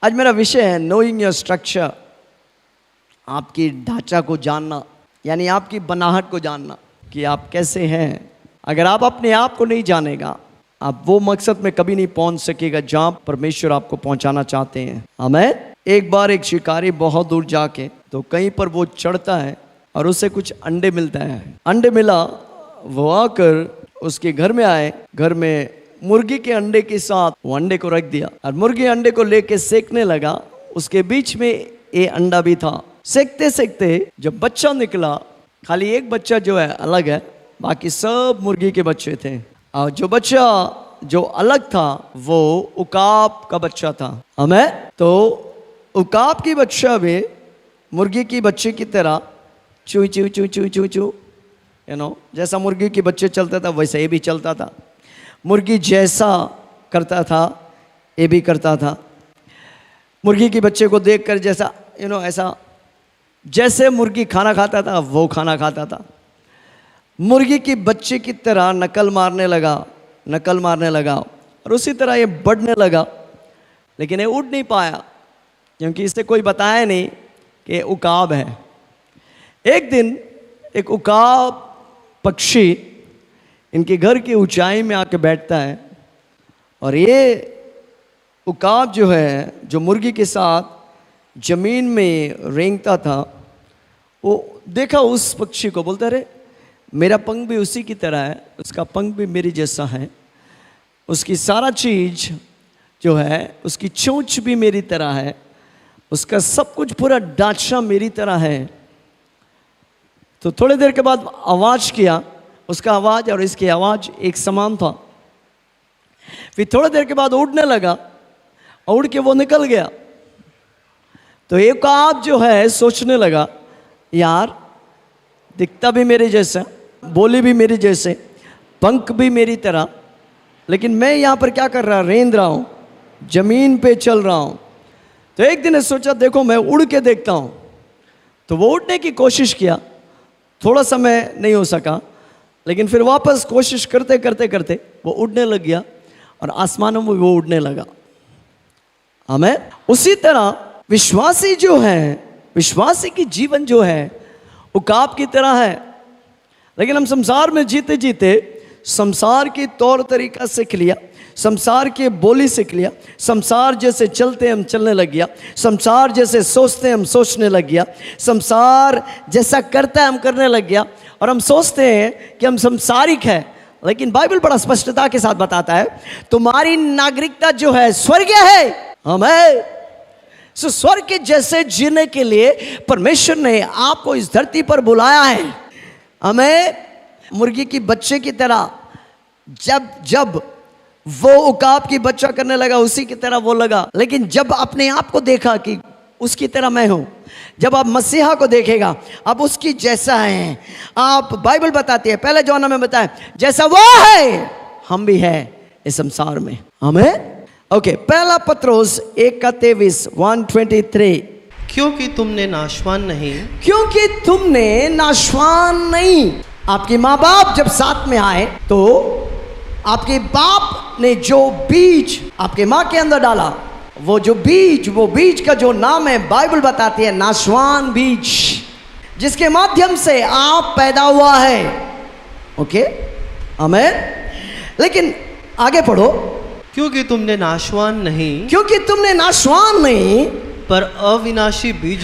आज मेरा विषय है नोइंग योर स्ट्रक्चर, आपकी ढांचा को जानना, यानी आपकी बनाहट को जानना कि आप कैसे हैं। अगर आप अपने आप को नहीं जानेगा, आप वो मकसद में कभी नहीं पहुंच सकेगा जहां परमेश्वर आपको पहुंचाना चाहते हैं। आमीन। एक बार एक शिकारी बहुत दूर जाके तो कहीं पर वो चढ़ता है और उसे कुछ अंडे मिलता है। अंडे मिला, वो आकर उसके घर में आए, घर में मुर्गी के अंडे के साथ वो अंडे को रख दिया और मुर्गी अंडे को लेके सेकने लगा। उसके बीच में ये अंडा भी था। सेकते सेकते जब बच्चा निकला, खाली एक बच्चा जो है अलग है, बाकी सब मुर्गी के बच्चे थे। और जो बच्चा जो अलग था वो उकाब का बच्चा था। हमें तो उकाब की बच्चा भी मुर्गी की बच्चे की तरह चू चू चू चू चू चू जैसा मुर्गी के बच्चे चलता था वैसा ये भी चलता था। मुर्गी जैसा करता था ये भी करता था। मुर्गी के बच्चे को देखकर जैसा ऐसा जैसे मुर्गी खाना खाता था वो खाना खाता था। मुर्गी की बच्चे की तरह नकल मारने लगा और उसी तरह ये बढ़ने लगा, लेकिन ये उड़ नहीं पाया क्योंकि इससे कोई बताया नहीं कि उकाब है। एक दिन एक उकाब पक्षी इनके घर की ऊंचाई में आके बैठता है और ये उकाब जो है, जो मुर्गी के साथ जमीन में रेंगता था, वो देखा उस पक्षी को, बोलता रहे मेरा पंख भी उसी की तरह है, उसका पंख भी मेरी जैसा है, उसकी सारा चीज जो है, उसकी चोंच भी मेरी तरह है, उसका सब कुछ पूरा ढांचा मेरी तरह है। तो थोड़ी देर के बाद आवाज किया, उसका आवाज और इसकी आवाज एक समान था। फिर थोड़ी देर के बाद उड़ने लगा और उड़ के वो निकल गया। तो एक आप जो है सोचने लगा, यार दिखता भी मेरे जैसा, बोली भी मेरी जैसे, पंख भी मेरी तरह, लेकिन मैं यहाँ पर क्या कर रहा, रेंद रहा हूँ, जमीन पे चल रहा हूँ। तो एक दिन सोचा देखो मैं उड़ के देखता हूँ। तो वो उड़ने की कोशिश किया, थोड़ा समय नहीं हो सका, लेकिन फिर वापस कोशिश करते करते करते वो उड़ने लग गया और आसमानों में वो उड़ने लगा। हमें उसी तरह विश्वासी जो है, विश्वासी की जीवन जो है उकाब की तरह है। लेकिन हम संसार में जीते जीते संसार की तौर तरीका सीख लिया, संसार की बोली सीख लिया, संसार जैसे चलते हम चलने लग गया, संसार जैसे सोचते हम सोचने लग गया, संसार जैसा करता है हम करने लग गया और हम सोचते हैं कि हम संसारिक है। लेकिन बाइबल बड़ा स्पष्टता के साथ बताता है तुम्हारी नागरिकता जो है स्वर्गीय है। हमें स्वर्ग के जैसे जीने के लिए परमेश्वर ने आपको इस धरती पर बुलाया है। हमें मुर्गी की बच्चे की तरह जब वो उकाब की बच्चा करने लगा, उसी की तरह वो लगा। लेकिन जब अपने आप को देखा कि उसकी तरह मैं हूं, जब आप मसीहा को देखेगा आप उसकी जैसा हैं। आप बाइबल बताती है, पहले जमाना में बताया जैसा वो है हम भी है इस संसार में। हमें ओके, पहला पत्रोस 1:23 क्योंकि तुमने नाशवान नहीं। आपके माँ बाप जब साथ में आए तो आपके बाप ने जो बीज आपके माँ के अंदर डाला, वो बीज का जो नाम है बाइबल बताती है नाशवान बीज, जिसके माध्यम से आप पैदा हुआ है। ओके, आमीन। लेकिन आगे पढ़ो, क्योंकि तुमने नाशवान नहीं पर अविनाशी बीज,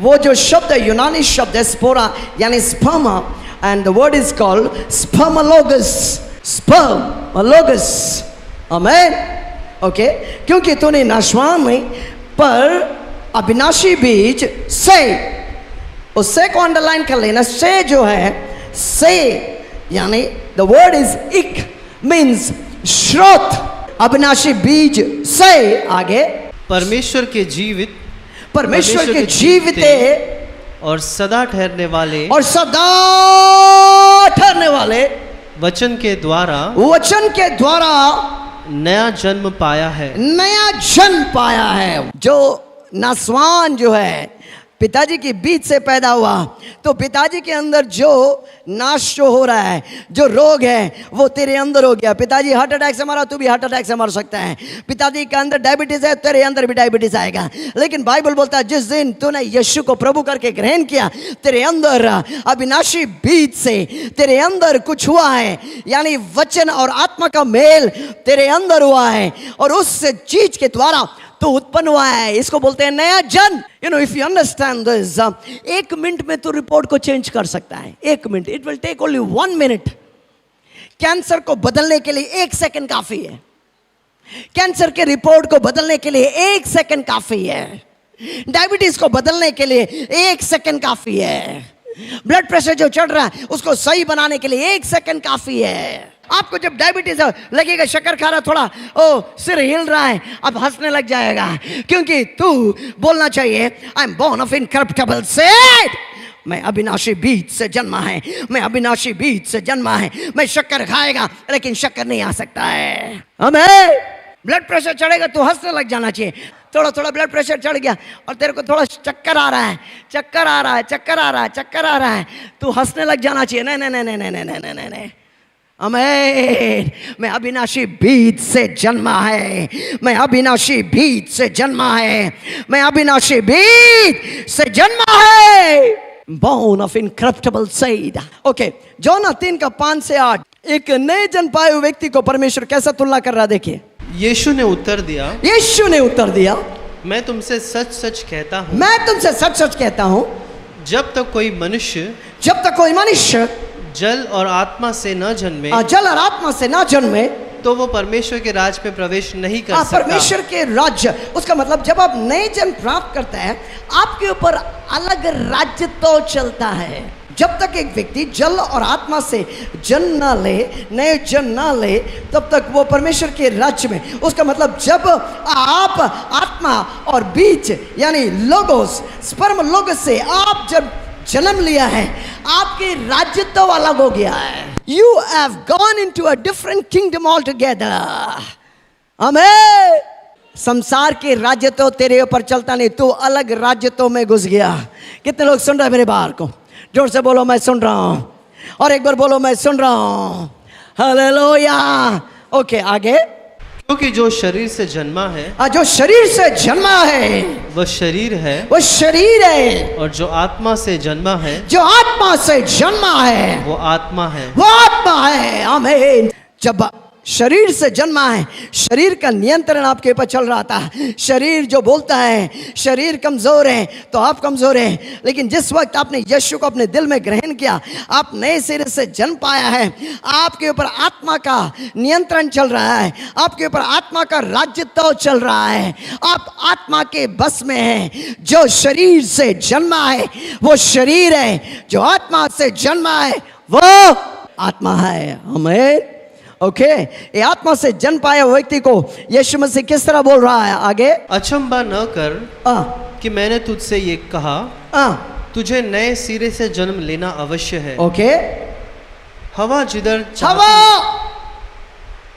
वो जो शब्द है यूनानी शब्द है स्पोरा यानी स्पर्मा, and the word is called spermologos. आमीन। ओके, क्योंकि तूने नाशवान नहीं पर अविनाशी बीज से, उससे को अंडरलाइन कर लेना। से जो है से यानी द वर्ड इज इक मीन्स श्रोत। अविनाशी बीज से आगे परमेश्वर के जीवित और सदा ठहरने वाले वचन के द्वारा नया जन्म पाया है। जो नासवान जो है पिताजी की बीच से पैदा हुआ, तो पिताजी के अंदर जो नाश जो हो रहा है, जो रोग है, वो तेरे अंदर हो गया। पिताजी हार्ट अटैक से मरा, तू भी हार्ट अटैक से मर सकता है। पिताजी के अंदर डायबिटीज है, तेरे अंदर भी डायबिटीज आएगा। लेकिन बाइबल बोलता है जिस दिन तूने यीशु को प्रभु करके ग्रहण किया, तेरे अंदर अविनाशी बीज से तेरे अंदर कुछ हुआ है, यानी वचन और आत्मा का मेल तेरे अंदर हुआ है, और उस चीज के द्वारा तो उत्पन्न हुआ है। इसको बोलते हैं नया जन्म। You know, if you understand this, 1 minute में तो रिपोर्ट को चेंज कर सकता है। 1 minute, it will take only 1 minute. Cancer को बदलने के लिए 1 सेकंड काफी है। कैंसर के रिपोर्ट को बदलने के लिए 1 सेकंड काफी है। डायबिटीज को बदलने के लिए 1 सेकंड काफी है। ब्लड प्रेशर जो चढ़ रहा है उसको सही बनाने के लिए 1 सेकंड काफी है। आपको जब डायबिटीज लगेगा, शक्कर खा रहा, थोड़ा सिर हिल रहा है, अब हंसने लग जाएगा, क्योंकि तू बोलना चाहिए I am born of incorruptible seed. मैं अविनाशी बीज से जन्मा है, मैं अविनाशी बीज से जन्मा है। मैं शक्कर खाएगा लेकिन शक्कर नहीं आ सकता है। हमें ब्लड प्रेशर चढ़ेगा तो हंसने लग जाना चाहिए। थोड़ा थोड़ा ब्लड प्रेशर चढ़ गया और तेरे को थोड़ा चक्कर आ रहा है, चक्कर आ रहा है, चक्कर आ रहा है, चक्कर आ रहा है, तू हंसने लग जाना चाहिए। नहीं नहीं नहीं नहीं नहीं नहीं नहीं नहीं। आमीन। मैं अविनाशी बीज से जन्मा है, मैं अविनाशी बीज से जन्मा है, मैं अविनाशी बीज से जन्मा है। Born of incorruptible seed. Okay, योना 3:5 से 8। एक नए जन्म पाए हुए व्यक्ति को परमेश्वर कैसा तुलना कर रहा, देखिए। यीशु ने उत्तर दिया, यीशु ने उत्तर दिया, मैं तुमसे सच सच कहता हूँ, मैं तुमसे सच सच कहता हूँ, जब तक कोई मनुष्य जल और आत्मा से न जन्मे, जल और आत्मा से न जन्मे, तो वो परमेश्वर के राज में प्रवेश नहीं कर सकता। परमेश्वर के राज्य, उसका मतलब जब आप नए जन्म प्राप्त करते हैं, आपके ऊपर अलग राज्य तो चलता है। जब तक एक व्यक्ति जल और आत्मा से जन्म ना ले, नए जन्म ना ले, तब तक वो परमेश्वर के राज्य में। उसका मतलब जब आप आत्मा और बीज यानी लोगोस, स्पर्म लोगोस से आप जब जन्म लिया है, आपके राज्य तो अलग हो गया है। You have gone into a different kingdom all together. आमीन। संसार के राज्य तो तेरे ऊपर चलता नहीं, तू अलग राज्य तो में घुस गया। कितने लोग सुन रहे हैं मेरे बाहर को? जोर से बोलो मैं सुन रहा हूं, और एक बार बोलो मैं सुन रहा हूं। हालेलुया। ओके, आगे। क्योंकि जो शरीर से जन्मा है, जो शरीर से जन्मा है वह शरीर है, वो शरीर है, और जो आत्मा से जन्मा है, जो आत्मा से जन्मा है, वो आत्मा है। वो आत्मा है। आमीन। जब शरीर से जन्मा है, शरीर का नियंत्रण आपके ऊपर चल रहा था। शरीर जो बोलता है, शरीर कमजोर है तो आप कमजोर हैं, लेकिन जिस वक्त आपने यीशु को अपने दिल में ग्रहण किया, आप नए सिरे से जन्म पाया है, आपके ऊपर आत्मा का नियंत्रण चल रहा है, आपके ऊपर आत्मा का राज्यत्व चल रहा है। आप आत्मा के बस में हैं। जो शरीर से जन्मा है वो शरीर है, जो आत्मा से जन्मा है वो आत्मा है। हमें ओके, ये आत्मा से जन्म पाया व्यक्ति को यीशु मसीह किस तरह बोल रहा है? आगे। अचंबा न कर कि मैंने तुझसे ये कहा, तुझे नए सिरे से जन्म लेना अवश्य है। ओके, हवा जिधर हवा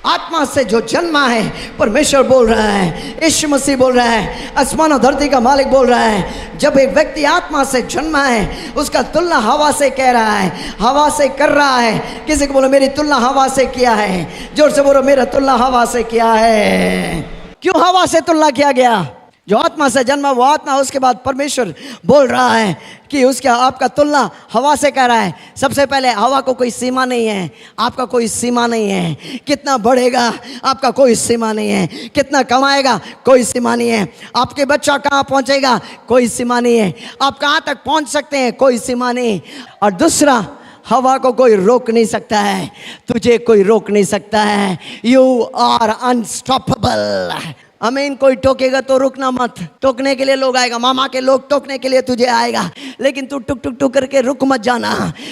आत्मा से जो जन्मा है, परमेश्वर बोल रहा है, यीशु मसीह बोल रहा है, आसमान और धरती का मालिक बोल रहा है। जब एक व्यक्ति आत्मा से जन्मा है, उसका तुलना हवा से कह रहा है, हवा से कर रहा है। किसी को बोलो मेरी तुलना हवा से किया है। जोर से बोलो मेरा तुलना हवा से किया है। क्यों हवा से तुलना किया गया? जो आत्मा से जन्मा वो आत्मा। उसके बाद परमेश्वर बोल रहा है कि उसका आपका तुलना हवा से कर रहा है। सबसे पहले हवा को कोई सीमा नहीं है, आपका कोई सीमा नहीं है। कितना बढ़ेगा आपका कोई सीमा नहीं है, कितना कमाएगा कोई सीमा नहीं है, आपके बच्चा कहाँ पहुँचेगा कोई सीमा नहीं है, आप कहाँ तक पहुँच सकते हैं कोई सीमा नहीं। और दूसरा, हवा को कोई रोक नहीं सकता है, तुझे कोई रोक नहीं सकता है। You are unstoppable. आमीन। कोई टोकेगा तो रुकना मत। टोकने के लिए लोग आएगा, मामा के लोग टोकने के लिए तुझे आएगा, लेकिन तू टुक टुक टुक करके रुक मत जाना,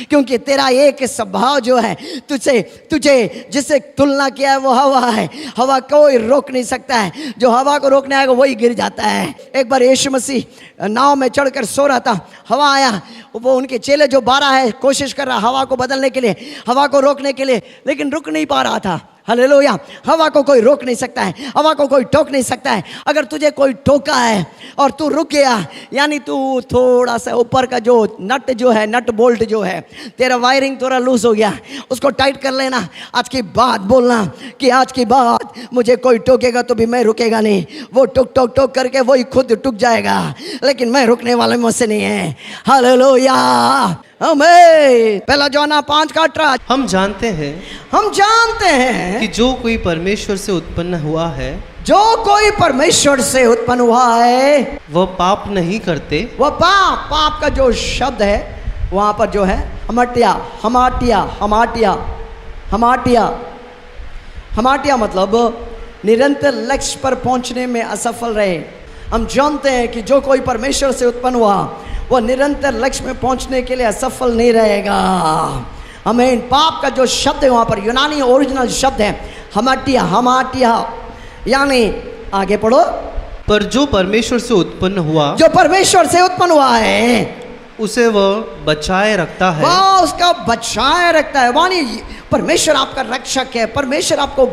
क्योंकि तेरा एक स्वभाव जो है, तुझे जिससे तुलना किया है वो हवा है। हवा कोई रोक नहीं सकता है। जो हवा को रोकने आएगा वही गिर जाता है। एक बार यीशु मसीह नाव में चढ़कर सो रहा था, हवा आया, वो उनके चेले जो 12 है कोशिश कर रहा हवा को बदलने के लिए, हवा को रोकने के लिए, लेकिन रुक नहीं पा रहा था। हालेलुया। हवा को कोई रोक नहीं सकता है, हवा को कोई टोक नहीं सकता है। अगर तुझे कोई टोका है और तू रुक गया, यानी तू थोड़ा सा ऊपर का जो नट जो है, नट बोल्ट जो है, तेरा वायरिंग थोड़ा लूज हो गया, उसको टाइट कर लेना। आज की बात बोलना कि आज की बात मुझे कोई टोकेगा तो भी मैं रुकेगा नहीं। वो टोक टोक टोक करके वही खुद टूट जाएगा, लेकिन मैं रुकने वाले मुझसे नहीं है। हालेलुया, आमीन। पहला यूहन्ना 5:18। हम जानते हैं कि जो कोई परमेश्वर से उत्पन्न हुआ है, जो कोई परमेश्वर से उत्पन्न हुआ है, वह पाप नहीं करते। वह पाप का जो शब्द है वहां पर जो है हमाटिया, हमाटिया, हमाटिया, हमाटिया, हमाटिया मतलब निरंतर लक्ष्य पर पहुंचने में असफल रहे। हम जानते हैं कि जो कोई परमेश्वर से उत्पन्न हुआ वो निरंतर लक्ष्य में पहुंचने के लिए असफल नहीं रहेगा। हमें पाप का जो शब्द है वहाँ पर यूनानी ओरिजिनल शब्द है हमाटिया, हमाटिया, यानी आगे पढ़ो। पर जो परमेश्वर से उत्पन्न हुआ, जो परमेश्वर से उत्पन्न हुआ है उसे वह बचाए रखता है। वह उसका बचाए रखता है, यानी परमेश्वर आपका रक्षक है, परमेश्वर आपको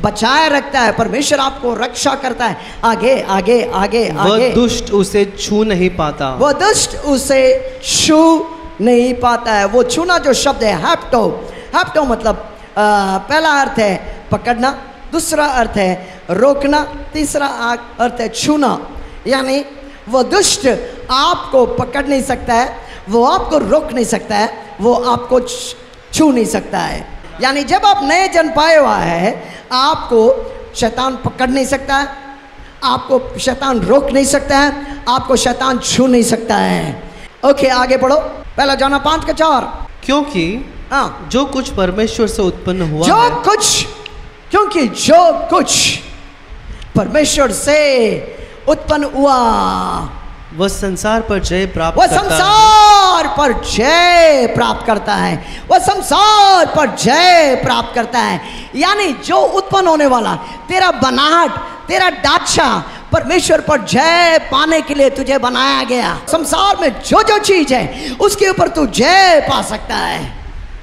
बचाए रखता है, परमेश्वर आपको रक्षा करता है। आगे आगे आगे वह आगे। दुष्ट उसे छू नहीं पाता। वह दुष्ट उसे छू नहीं पाता है। वो छूना जो शब्द है हैप्टो, हैप्टो मतलब पहला अर्थ है पकड़ना, दूसरा अर्थ है रोकना, तीसरा अर्थ है छूना। यानी वो दुष्ट आपको पकड़ नहीं सकता है, वो आपको रोक नहीं सकता है, वो आपको छू नहीं सकता है। यानी जब आप नए जन्म पाए हुआ है, आपको शैतान पकड़ नहीं सकता है, आपको शैतान रोक नहीं सकता है, आपको शैतान छू नहीं सकता है। ओके, आगे पढ़ो। पहला यूहन्ना 5:4। क्योंकि जो कुछ परमेश्वर से उत्पन्न हुआ जो है, क्योंकि जो कुछ परमेश्वर से उत्पन्न हुआ वह संसार पर जय प्राप्त वह करता संसार पर जय प्राप्त करता है। वह संसार पर जय प्राप्त करता है। यानी जो उत्पन्न होने वाला तेरा बनाहट, तेरा ढांचा परमेश्वर पर जय पाने के लिए तुझे बनाया गया। संसार में जो जो चीज है उसके ऊपर तू जय पा सकता है।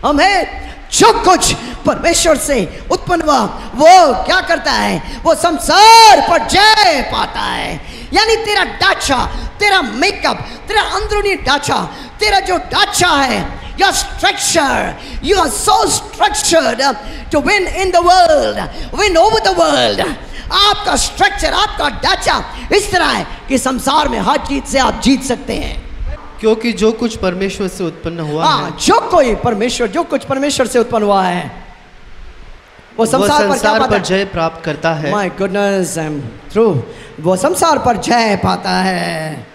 हमें जो कुछ परमेश्वर से उत्पन्न हुआ वो क्या करता है, वो संसार पर जय पाता है। यानी तेरा ढांचा, तेरा मेकअप, तेरा अंदरूनी ढांचा, तेरा जो ढांचा है, your structure, you are so structured to win in the world, win over the world। आपका स्ट्रक्चर, आपका ढांचा इस तरह है कि संसार में हर चीज से आप जीत सकते हैं। क्योंकि जो कुछ परमेश्वर से उत्पन्न हुआ है, जो कुछ परमेश्वर से उत्पन्न हुआ है वो संसार पर जय प्राप्त करता है। My goodness, I'm through। वो संसार पर जय पाता है।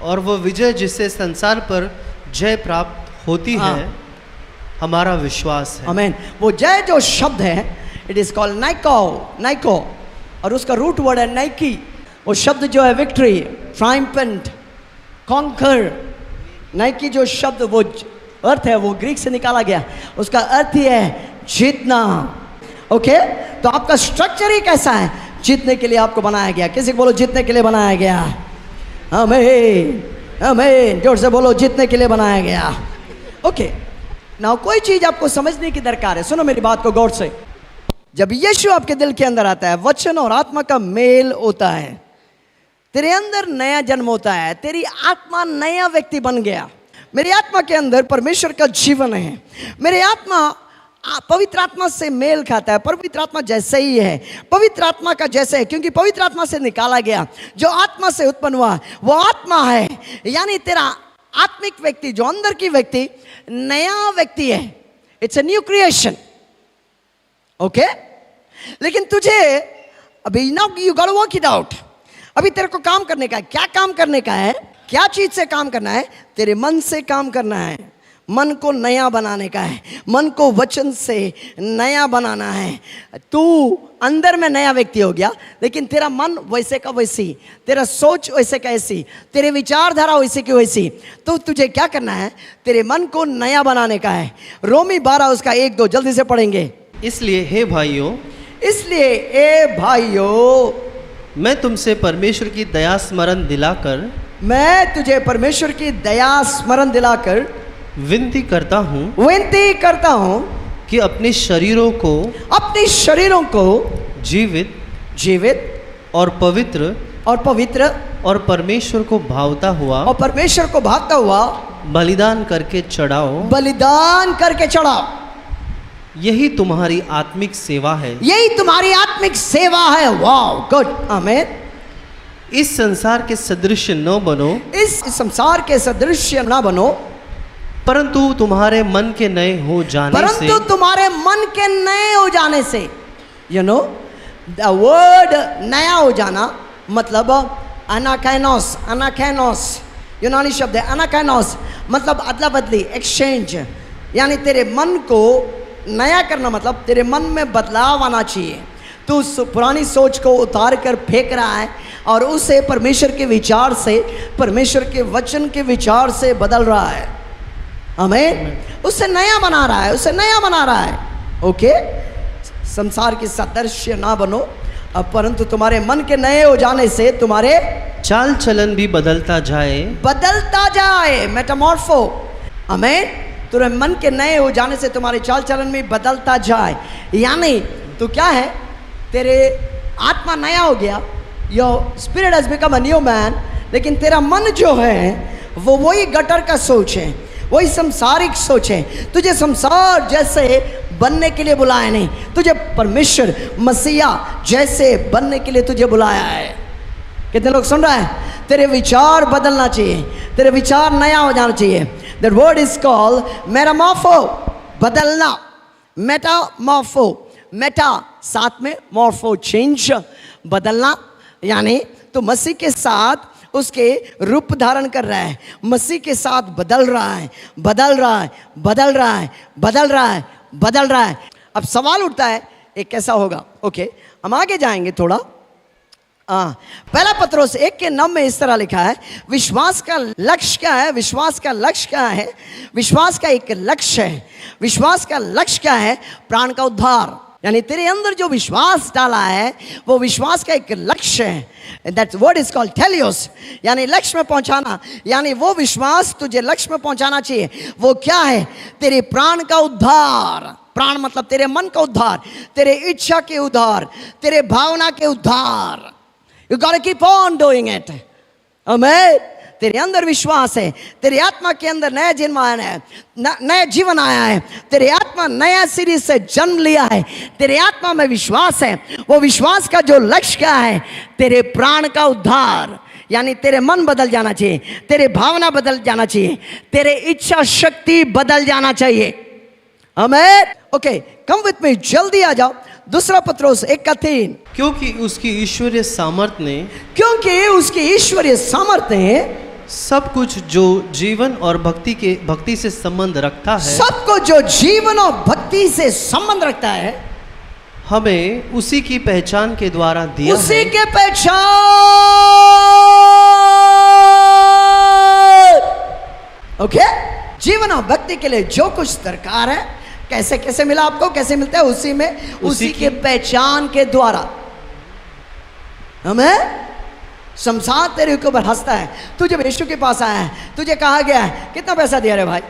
और वो विजय जिससे संसार पर जय प्राप्त होती है हमारा विश्वास है। आमीन। वो जय जो शब्द है it is called Naiko, Naiko, और उसका रूट वर्ड है नाइकी। वो शब्द जो है विक्ट्री, ट्रायम्फेंट, कॉन्कर। नाइकी जो शब्द वो अर्थ है वो ग्रीक से निकाला गया, उसका अर्थ ही है जीतना। ओके, तो आपका स्ट्रक्चर ही कैसा है, जीतने के लिए आपको बनाया गया। किसी को बोलो जीतने के लिए बनाया गया। आमीन, आमीन, जोर से बोलो जीतने के लिए बनाया गया। ओके, नाउ कोई चीज आपको समझने की दरकार है। सुनो मेरी बात को गौर से। जब यीशु आपके दिल के अंदर आता है, वचन और आत्मा का मेल होता है, तेरे अंदर नया जन्म होता है, तेरी आत्मा नया व्यक्ति बन गया। मेरी आत्मा के अंदर परमेश्वर का जीवन है। मेरी आत्मा पवित्र आत्मा से मेल खाता है। पवित्र आत्मा जैसे ही है, पवित्र आत्मा का जैसे है, क्योंकि पवित्र आत्मा से निकाला गया। जो आत्मा से उत्पन्न हुआ वो आत्मा है। यानी तेरा आत्मिक व्यक्ति, जो अंदर की व्यक्ति, नया व्यक्ति है। It's a new creation. Okay, लेकिन तुझे अभी now you got to work it out. अभी तेरे को काम करने का है। क्या काम करने का है? क्या चीज से काम करना है? तेरे मन से काम करना है। मन को नया बनाने का है। मन को वचन से नया बनाना है। तू अंदर में नया व्यक्ति हो गया, लेकिन तेरा मन वैसे का वैसी, तेरा सोच वैसे का ऐसी, तेरे विचारधारा वैसे की वैसी। तो तुझे क्या करना है? तेरे मन को नया बनाने का है। रोमी 12 उसका 1-2 जल्दी से पढ़ेंगे। इसलिए हे भाइयों, इसलिए ए भाइयों, मैं तुमसे परमेश्वर की दया स्मरण दिलाकर, मैं तुझे परमेश्वर की दया स्मरण दिलाकर विनती करता हूँ कि अपने शरीरों को जीवित और पवित्र और परमेश्वर को भावता हुआ बलिदान करके चढ़ाओ। यही तुम्हारी आत्मिक सेवा है। वाओ, गुड, आमीन। इस संसार के सदृश न बनो, परंतु तुम्हारे मन के नए हो जाने से यू नो द वर्ड नया हो जाना मतलब अनाकैनोस यूनानी शब्द है। अनाकैनोस मतलब अदला बदली, एक्सचेंज, यानी तेरे मन को नया करना मतलब तेरे मन में बदलाव आना चाहिए। तू उस पुरानी सोच को उतार कर फेंक रहा है और उसे परमेश्वर के विचार से, परमेश्वर के वचन के विचार से बदल रहा है। आमीन। उसे नया बना रहा है। ओके, संसार के सदृश्य ना बनो, परंतु तुम्हारे मन के नए हो जाने से तुम्हारे चाल चलन भी बदलता जाए। मेटामॉर्फो। आमीन। तुम्हारे मन के नए हो जाने से तुम्हारे चाल चलन भी बदलता जाए। यानी तो क्या है, तेरे आत्मा नया हो गया, your spirit has become a new man, लेकिन तेरा मन जो है वो वही गटर का सोच है, वही संसारिक सोच है। तुझे संसार जैसे बनने के लिए बुलाया नहीं, तुझे परमेश्वर मसीहा जैसे बनने के लिए तुझे बुलाया है। कितने लोग सुन रहे हैं? तेरे विचार बदलना चाहिए, तेरे विचार नया हो जाना चाहिए। That word is called metamorpho, बदलना। मेटामॉर्फो, मेटा साथ में, मॉर्फो चेंज, बदलना। यानी तो मसीह के साथ उसके रूप धारण कर रहा है, मसीह के साथ बदल रहा है। अब सवाल उठता है ये कैसा होगा? ओके, हम आगे जाएंगे थोड़ा। पहला पत्रोस 1:9 में इस तरह लिखा है, विश्वास का लक्ष्य क्या है? विश्वास का एक लक्ष्य है। विश्वास का लक्ष्य क्या है? प्राण का उद्धार। यानी तेरे अंदर जो विश्वास डाला है वो विश्वास का एक लक्ष्य है। That word is called teleost, यानी लक्ष्य में पहुंचाना। यानी वो विश्वास तुझे लक्ष्य में पहुंचाना चाहिए। वो क्या है? तेरे प्राण का उद्धार। प्राण मतलब तेरे मन का उद्धार, तेरे इच्छा के उद्धार, तेरे भावना के उद्धार। You got to keep on doing it. आमीन। तेरे अंदर विश्वास है, तेरी आत्मा के अंदर नया जीवन आया है, तेरी आत्मा नया सिरे से जन्म लिया है, तेरे आत्मा में विश्वास है। वो विश्वास का जो लक्ष्य क्या है? तेरे प्राण का उद्धार। यानी तेरे मन बदल जाना चाहिए, तेरे भावना बदल जाना चाहिए, तेरे इच्छा शक्ति बदल जाना चाहिए। आमीन। ओके, कम विथ मी, जल्दी आ जाओ। दूसरा पत्रोस 1:3, क्योंकि उसकी ईश्वरीय सामर्थ्य ने सब कुछ जो जीवन और भक्ति से संबंध रखता है, सबको जो जीवन और भक्ति से संबंध रखता है, हमें उसी की पहचान के द्वारा दिया है। उसी के पहचान। ओके, जीवन और भक्ति के लिए जो कुछ दरकार है, कैसे मिला आपको? कैसे मिलता है? उसी के पहचान के द्वारा। हमें संसार तेरे ऊपर हंसता है। तू जब यीशु के पास आया है, तुझे कहा गया है कितना पैसा दिया रे भाई?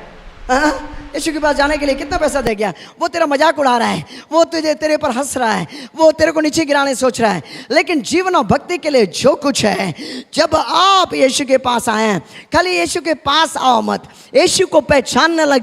यीशु के पास जाने के लिए कितना पैसा दे गया? वो तेरा मजाक उड़ा रहा है, वो तेरे पर हंस रहा है, वो तेरे को नीचे गिराने सोच रहा है। लेकिन जीवन और भक्ति के लिए जो कुछ है, जब आप यीशु के पास आए हैं, खाली यीशु के पास आओ मत, यीशु को पहचानने लग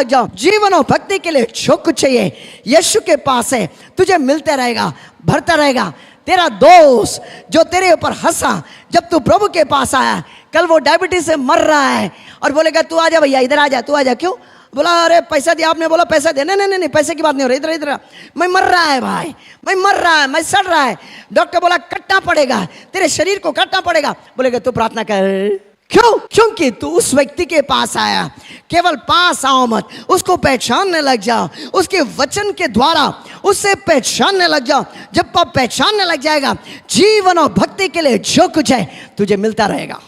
जाओ। जीवन और भक्ति के लिए जो कुछ चाहिए यीशु के पास है, तुझे मिलते रहेगा, भरता रहेगा। तेरा दोस्त जो तेरे ऊपर हंसा जब तू प्रभु के पास आया, कल वो डायबिटीज से मर रहा है और बोलेगा तू आजा भैया, इधर आजा, तू आजा। क्यों? बोला अरे पैसा दिया। आपने बोला पैसा दे। नहीं, पैसे की बात नहीं हो रही, इधर मैं मर रहा है भाई, मैं सड़ रहा है। डॉक्टर बोला कटना पड़ेगा, तेरे शरीर को कटना पड़ेगा। बोलेगा तू प्रार्थना कर। क्यों? क्योंकि तू उस व्यक्ति के पास आया। केवल पास आओ मत, उसको पहचानने लग जाओ, उसके वचन के द्वारा उसे पहचानने लग जाओ। जब आप पहचानने लग जाएगा, जीवन और भक्ति के लिए जो कुछ है तुझे मिलता रहेगा।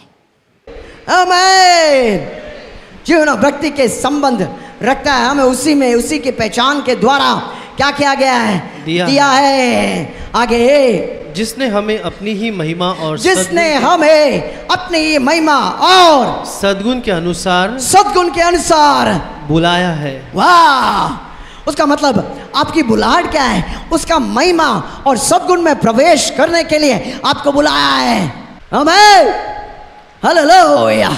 आमीन। जीवन और भक्ति के संबंध रखता है हमें उसी के पहचान के द्वारा क्या किया गया है? दिया है। आगे, जिसने हमें अपनी ही महिमा और सद्गुण के अनुसार बुलाया है। वाह, उसका मतलब आपकी बुलाहट क्या है? उसका महिमा और सद्गुण में प्रवेश करने के लिए आपको बुलाया है। आमीन, हालेलुया।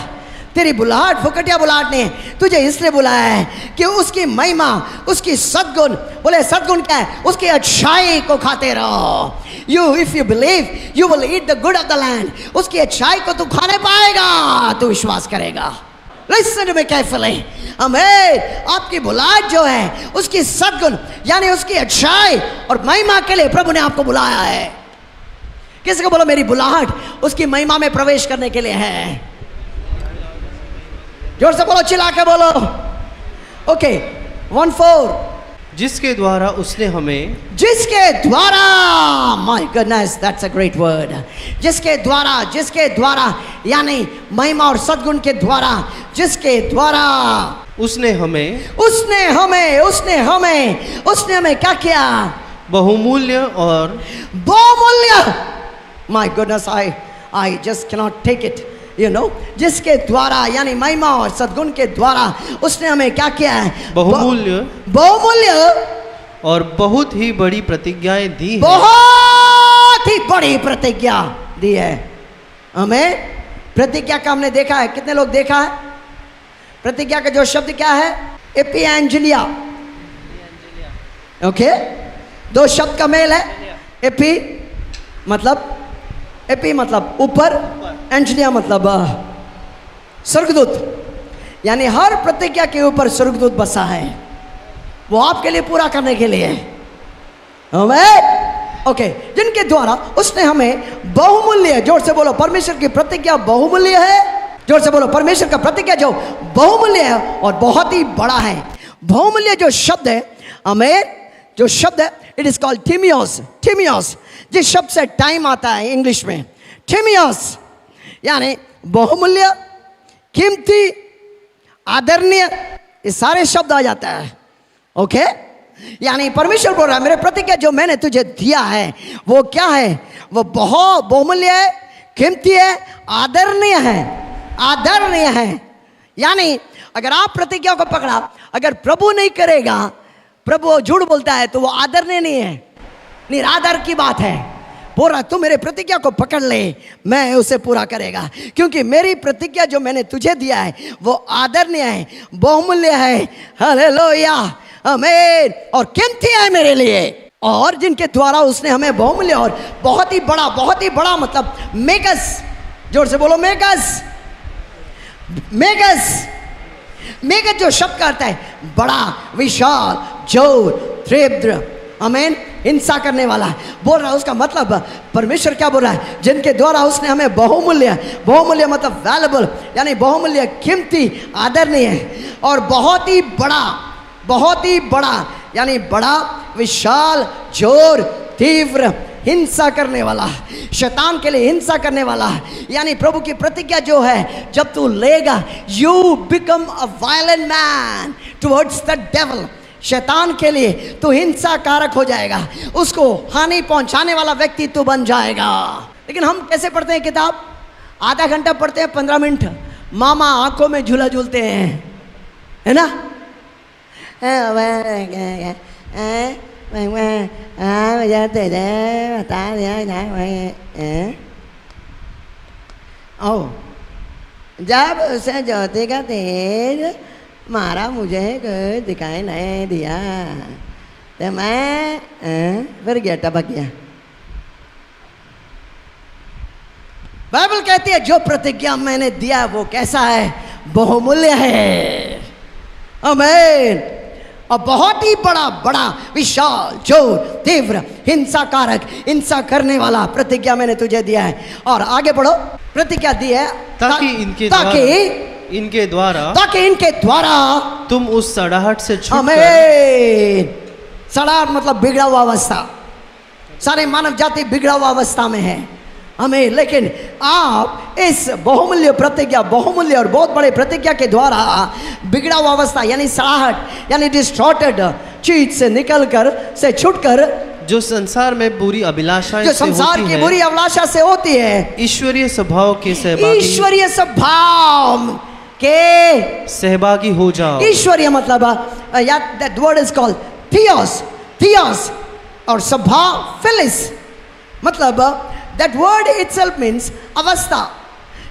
तेरी बुलाहट फुकटिया बुलाहट ने तुझे इसलिए बुलाया है कि उसकी महिमा, उसकी सद्गुण, बोले सद्गुण क्या है? उसकी अच्छाई को खाते रहो। You if you believe you will eat the good of the land. उसकी अच्छाई को तू खाने पाएगा, तू विश्वास करेगा। Listen to me carefully. आमीन। आपकी बुलाहट जो है, उसकी सद्गुण यानी उसकी अच्छाई और महिमा के लिए प्रभु ने आपको बुलाया है। किसी को बोलो मेरी बुलाहट उसकी महिमा में प्रवेश करने के लिए है। जोर से बोलो, चिल्ला के बोलो। ओके, 1-4। जिसके द्वारा उसने हमें, जिसके द्वारा, my goodness that's a great word. जिसके द्वारा यानी महिमा और सद्गुण के द्वारा, जिसके द्वारा उसने हमें क्या किया? बहुमूल्य और my goodness, I just cannot take it, you know. जिसके द्वारा यानी महिमा और सद्गुण के द्वारा उसने हमें क्या किया है? बहुमूल्य और बहुत ही बड़ी प्रतिज्ञाएं दी है। बहुत ही बड़ी प्रतिज्ञा दी है हमें। प्रतिज्ञा का हमने देखा है, कितने लोग देखा है? प्रतिज्ञा का जो शब्द क्या है? एपिएंजेलिया। ओके, दो शब्द का मेल है। एपी मतलब ऊपर, एंजेलिया मतलब स्वर्गदूत। यानी हर प्रतिज्ञा के ऊपर स्वर्गदूत बसा है, वो आपके लिए पूरा करने के लिए। ओके, जिनके द्वारा उसने हमें बहुमूल्य, जोर से बोलो परमेश्वर की प्रतिज्ञा बहुमूल्य है। जोर से बोलो परमेश्वर का प्रतिज्ञा जो बहुमूल्य है और बहुत ही बड़ा है। बहुमूल्य जो शब्द है, हमें जो शब्द है, इट इज कॉल्ड टीमियोस। जिस शब्द से टाइम आता है इंग्लिश में, टीमियोस यानी बहुमूल्य, कीमती, आदरणीय, ये सारे शब्द आ जाता है। ओके, यानी परमेश्वर बोल रहा है मेरे प्रतिज्ञा जो मैंने तुझे दिया है वो क्या है? वो बहुत बहुमूल्य है, कीमती है, आदरणीय है। यानी अगर आप प्रतिज्ञा को पकड़ा, अगर प्रभु नहीं करेगा, प्रभु झूठ बोलता है तो वो आदरणीय नहीं है, निरादर की बात है। बोल रहा तू मेरे प्रतिज्ञा को पकड़ ले, मैं उसे पूरा करेगा, क्योंकि मेरी प्रतिज्ञा जो मैंने तुझे दिया है वो आदरणीय है, बहुमूल्य है। हालेलुया, आमीन, और कीमती है मेरे लिए। और जिनके द्वारा उसने हमें बहुमूल्य और बहुत ही बड़ा मतलब मेगस, जोर से बोलो मेगस जो शब्द करता है बड़ा, विशाल, जोर, तीव्र, आमीन, हिंसा करने वाला बोल रहा है। उसका मतलब परमेश्वर क्या बोल रहा है? जिनके द्वारा उसने हमें बहुमूल्य मतलब वैल्यूएबल, यानी बहुमूल्य, कीमती, आदरणीय और बहुत ही बड़ा यानी बड़ा, विशाल, जोर, तीव्र, हिंसा करने वाला, शैतान के लिए हिंसा करने वाला। यानी प्रभु की प्रतिज्ञा जो है, जब तू लेगा, you become a violent man towards the devil. शैतान के लिए तू हिंसा कारक हो जाएगा, उसको हानि पहुंचाने वाला व्यक्ति तू बन जाएगा। लेकिन हम कैसे पढ़ते हैं किताब? आधा घंटा पढ़ते हैं, 15 मिनट मामा आंखों में झूला झूलते हैं, है ना? जब उसे ज्योति का तेज मारा, मुझे कुछ दिखाई नहीं दिया, तो मैं फिर गया, टपक गया। बाइबल कहती है जो प्रतिज्ञा मैंने दिया वो कैसा है? बहुमूल्य है, आमीन, और बहुत ही बड़ा, विशाल, जोर, तीव्र, हिंसा कारक, हिंसा करने वाला प्रतिज्ञा मैंने तुझे दिया है। और आगे बढ़ो, प्रतिज्ञा दी है ताकि इनके द्वारा तुम उस सड़ाहट से छूटकर, आमीन। सड़ाहट मतलब बिगड़ा हुआ अवस्था, सारे मानव जाति बिगड़ा हुआ अवस्था में है, हमें। लेकिन आप इस बहुमूल्य प्रतिज्ञा, बहुमूल्य और बहुत बड़े प्रतिज्ञा के द्वारा बिगड़ा हुआ अवस्था यानी सड़ाहट यानी डिस्टॉर्टेड चीज से निकलकर, से छूटकर, जो संसार में बुरी अभिलाषाएं, जो संसार की बुरी अभिलाषा से होती है, ईश्वरीय स्वभाव के सहभागी, ईश्वरीय स्वभाव के सहभागी हो जाओ। ईश्वरीय मतलब या that word is called theos, theos और स्वभाव फिलिस, मतलब दैट वर्ड इटसेल्फ मीन्स अवस्था,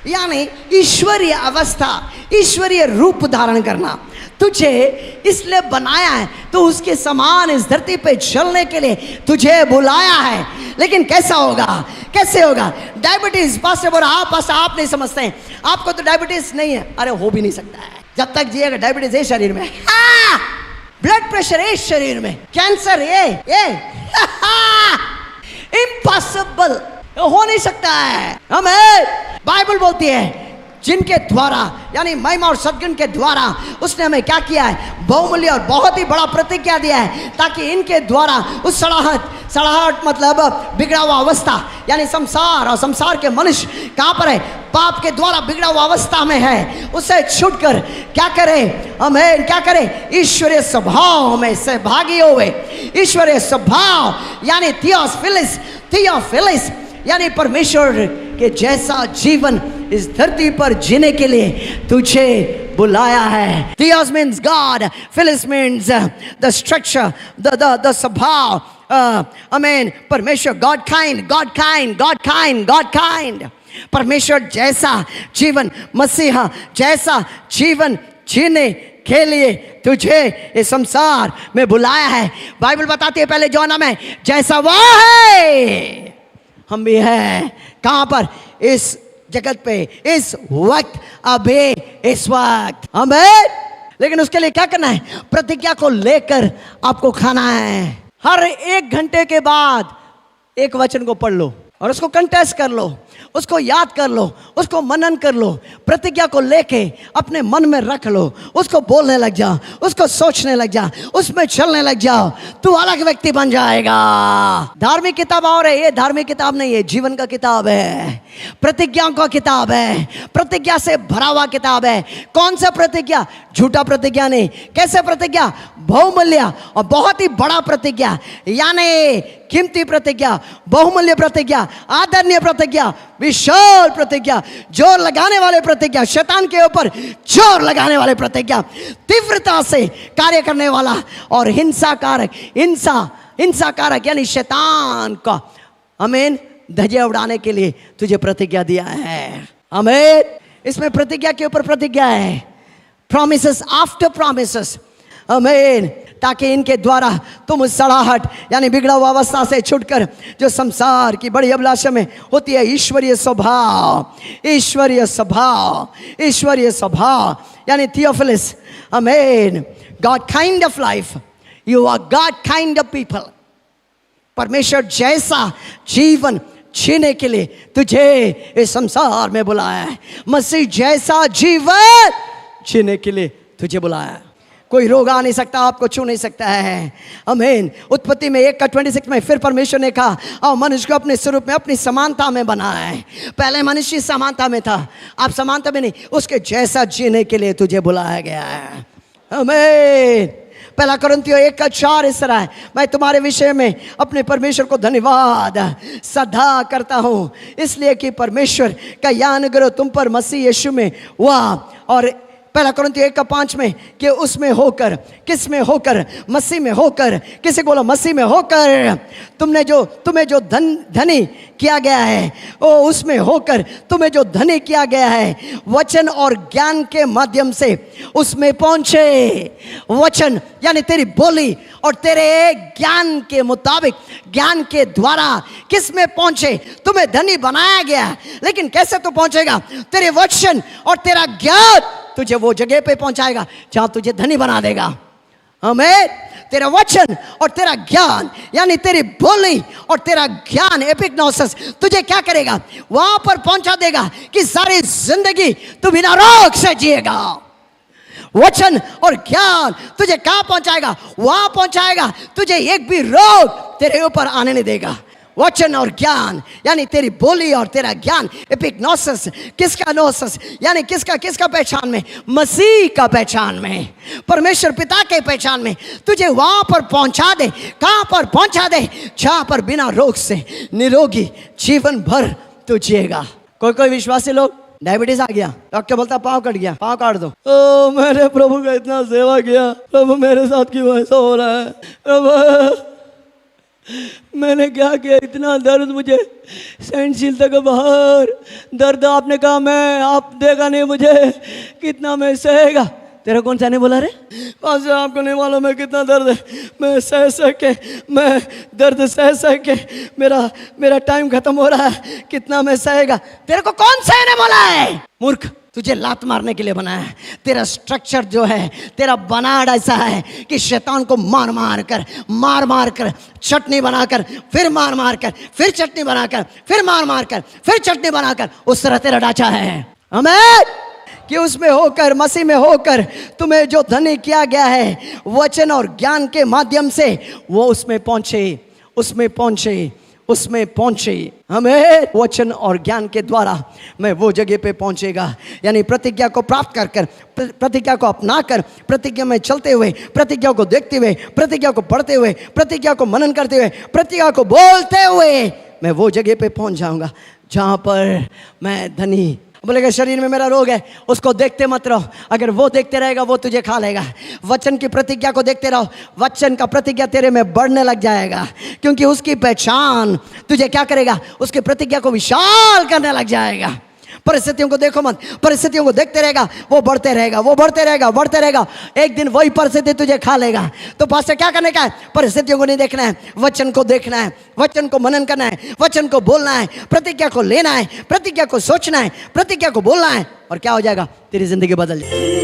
यानी ईश्वरीय अवस्था, ईश्वरीय रूप धारण करना। तुझे इसलिए बनाया है, तो उसके समान इस धरती पे चलने के लिए तुझे बुलाया है। लेकिन कैसा होगा, कैसे होगा? डायबिटीज पास बोला आप नहीं समझते हैं, आपको तो डायबिटीज नहीं है। अरे हो भी नहीं सकता है जब तक जिएगा। डायबिटीज है शरीर में, ब्लड प्रेशर है शरीर में, कैंसर ये इम्पॉसिबल, हो नहीं सकता है। हमें बाइबल बोलती है जिनके द्वारा, यानी महिमा और सद्गुण के द्वारा उसने हमें क्या किया है? बहुमूल्य और बहुत ही बड़ा प्रतिज्ञा दिया है, ताकि इनके द्वारा उस सड़ाहट मतलब बिगड़ा हुआ अवस्था, यानी संसार और संसार के मनुष्य कहाँ पर है? पाप के द्वारा बिगड़ा हुआ अवस्था में है, उससे छूटकर क्या करे? हमें क्या करे? ईश्वरीय स्वभाव में सहभागी होवे। ईश्वरीय स्वभाव यानी थियोफिलिस, थियोफिलिस यानी परमेश्वर के जैसा जीवन इस धरती पर जीने के लिए तुझे बुलाया है। Theos means God, Philis means the structure, the स्वभाव, amen, परमेश्वर, God kind, परमेश्वर जैसा जीवन, मसीहा जैसा जीवन जीने के लिए तुझे इस संसार में बुलाया है। बाइबल बताती है पहले यूहन्ना में, जैसा वह है हम भी हैं। कहां पर? इस जगत पे, इस वक्त, अभी इस वक्त हमें। लेकिन उसके लिए क्या करना है? प्रतिज्ञा को लेकर आपको खाना है। हर 1 घंटे के बाद एक वचन को पढ़ लो और उसको कंटेस्ट कर लो, उसको याद कर लो, उसको मनन कर लो, प्रतिज्ञा को लेके अपने मन में रख लो, उसको बोलने लग जाओ, उसको सोचने लग जाओ, उसमें चलने लग जाओ, तू अलग व्यक्ति बन जाएगा। धार्मिक किताब और है, ये धार्मिक किताब नहीं है, जीवन का किताब है, प्रतिज्ञाओं का किताब है, प्रतिज्ञा से भरा हुआ किताब है। कौन सा प्रतिज्ञा? झूठा प्रतिज्ञा नहीं। कैसे प्रतिज्ञा? बहुमूल्य और बहुत ही बड़ा प्रतिज्ञा, यानी कीमती प्रतिज्ञा, बहुमूल्य प्रतिज्ञा, आदरणीय प्रतिज्ञा, विशाल प्रतिज्ञा, जोर लगाने वाले प्रतिज्ञा, शैतान के ऊपर जोर लगाने वाले प्रतिज्ञा, तीव्रता से कार्य करने वाला और हिंसाकारक यानी शैतान का आमीन धज्जियां उड़ाने के लिए तुझे प्रतिज्ञा दिया है। आमीन। इसमें प्रतिज्ञा के ऊपर प्रतिज्ञा है, प्रॉमिसेस आफ्टर प्रॉमिसेस। आमीन। ताकि इनके द्वारा तुम उस सड़ाहट यानी बिगड़ा हुआ अवस्था से छूटकर जो संसार की बड़ी अभिलाषा में होती है, ईश्वरीय स्वभाव, ईश्वरीय स्वभाव, ईश्वरीय स्वभाव यानी थियोफिलिस। आमीन। God kind of life, you are God kind of people. परमेश्वर जैसा जीवन जीने के लिए तुझे इस संसार में बुलाया है। मसीह जैसा जीवन जीने के लिए तुझे बुलाया है। कोई रोग आ नहीं सकता, आपको छू नहीं सकता है। आमीन। उत्पत्ति में 1:26 में फिर परमेश्वर ने कहा, और मनुष्य को अपने स्वरूप में, अपनी समानता में बनाया है। पहले मनुष्य समानता में था, आप समानता में नहीं, उसके जैसा जीने के लिए तुझे बुलाया गया है। आमीन। 1 कुरिन्थियों 1:4 इस तरह है, मैं तुम्हारे विषय में अपने परमेश्वर को धन्यवाद सदा करता हूँ, इसलिए कि परमेश्वर का यह अनुग्रह तुम पर मसीह यीशु में हुआ। और 1 कुरिन्थियों 1:5 में कि उसमें होकर, किस में होकर? मसीह में होकर। किसी बोलो मसीह में होकर तुम्हें जो धनी किया गया है, ओ उसमें होकर तुम्हें जो धनी किया गया है, वचन और ज्ञान के माध्यम से उसमें पहुंचे। वचन यानी तेरी बोली और तेरे ज्ञान के मुताबिक, ज्ञान के द्वारा किस में पहुंचे? तुम्हें धनी बनाया गया। लेकिन कैसे तू पहुंचेगा? तेरे वचन और तेरा ज्ञान तुझे वो जगह पे पहुंचाएगा जहां तुझे धनी बना देगा। आमीन। तेरा वचन और तेरा ज्ञान यानी तेरी बोली और तेरा ज्ञान एपिग्नोसिस तुझे क्या करेगा? वहां पर पहुंचा देगा कि सारी जिंदगी तू बिना रोग से जिएगा। वचन और ज्ञान तुझे कहां पहुंचाएगा? वहां पहुंचाएगा तुझे एक भी रोग तेरे ऊपर आने नहीं देगा। वचन और ज्ञान यानी तेरी बोली और तेरा ज्ञान, एपिग्नोसिस, किसका नोसिस यानी किसका पहचान में? मसीह का पहचान में, परमेश्वर पिता के पहचान में तुझे वहां पर पहुंचा दे। कहां पर पहुंचा दे? जहां पर बिना रोग से निरोगी जीवन भर तू जिएगा। कोई विश्वासी लोग डायबिटीज आ गया, डॉक्टर बोलता पाँव कट गया, पाँव काट दो। ओ मैंने प्रभु का इतना सेवा किया, प्रभु मेरे साथ क्यों ऐसा हो रहा है? प्रभु मैंने क्या किया, इतना दर्द मुझे सहनशीलता के बाहर दर्द, आपने कहा मैं, आप देगा नहीं मुझे कितना मैं सहेगा। तेरा कौन सा नहीं बोला रे? पास आपको नहीं मालूम है कितना दर्द है, मैं सह के, मैं दर्द सह के मेरा टाइम खत्म हो रहा है, कितना मैं सहेगा। तेरे को कौन सहने बोला है? मूर्ख, तुझे लात मारने के लिए बनाया है। तेरा स्ट्रक्चर जो है, तेरा बनावट ऐसा है कि शैतान को मार मार कर चटनी बनाकर, फिर मार कर, फिर चटनी बनाकर, फिर मार कर, फिर चटनी बनाकर, उस तरह तेरा ढांचा है। आमीन। कि उसमें होकर, मसीह में होकर तुम्हें जो धनी किया गया है वचन और ज्ञान के माध्यम से, वो उसमें पहुंचे। हमें वचन और ज्ञान के द्वारा मैं वो जगह पे पहुंचेगा, यानी प्रतिज्ञा को प्राप्त कर, प्रतिज्ञा को अपना कर, प्रतिज्ञा में चलते हुए, प्रतिज्ञा को देखते हुए, प्रतिज्ञा को पढ़ते हुए, प्रतिज्ञा को मनन करते हुए, प्रतिज्ञा को बोलते हुए मैं वो जगह पे पहुंच जाऊंगा जहां पर मैं धनी। बोलेगा शरीर में मेरा रोग है, उसको देखते मत रहो, अगर वो देखते रहेगा वो तुझे खा लेगा। वचन की प्रतिज्ञा को देखते रहो, वचन का प्रतिज्ञा तेरे में बढ़ने लग जाएगा, क्योंकि उसकी पहचान तुझे क्या करेगा, उसकी प्रतिज्ञा को विशाल करने लग जाएगा। परिस्थितियों को देखो मत, परिस्थितियों को देखते रहेगा, वो बढ़ते रहेगा। एक दिन वही परिस्थिति तुझे खा लेगा। तो पास्टर क्या करने का है? परिस्थितियों को नहीं देखना है, वचन को देखना है, वचन को मनन करना है, वचन को बोलना है, प्रतिज्ञा को लेना है, प्रतिज्ञा को सोचना है, प्रतिज्ञा को बोलना है, और क्या हो जाएगा? तेरी जिंदगी बदल जाएगी।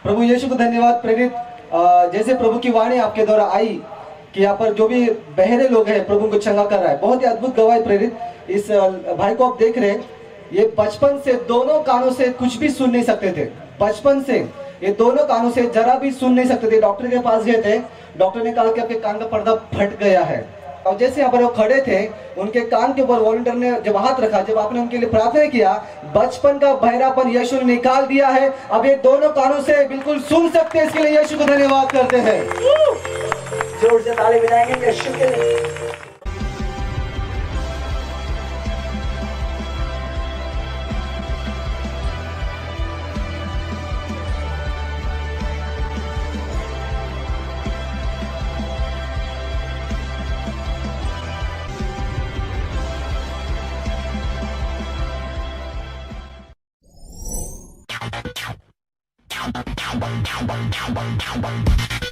प्रभु यीशु को धन्यवाद। प्रेरित जैसे प्रभु की वाणी आपके द्वारा आई कि यहाँ पर जो भी बहरे लोग हैं प्रभु को चंगा कर रहा है, बहुत ही अद्भुत गवाही। प्रेरित इस भाई को आप देख रहे हैं, ये बचपन से दोनों कानों से कुछ भी सुन नहीं सकते थे। बचपन से ये दोनों कानों से जरा भी सुन नहीं सकते थे। डॉक्टर के पास गए थे, डॉक्टर ने कहा कि आपके कान का पर्दा फट गया है। और जैसे यहाँ पर वो खड़े थे, उनके कान के ऊपर वॉलंटियर ने जब हाथ रखा, जब आपने उनके लिए प्रार्थना किया, बचपन का बहरापन यीशु ने निकाल दिया है। अब ये दोनों कानों से बिल्कुल सुन सकते हैं। इसके लिए यीशु को धन्यवाद करते हैं। जोर से ताली बजाएंगे यीशु के लिए। Wow.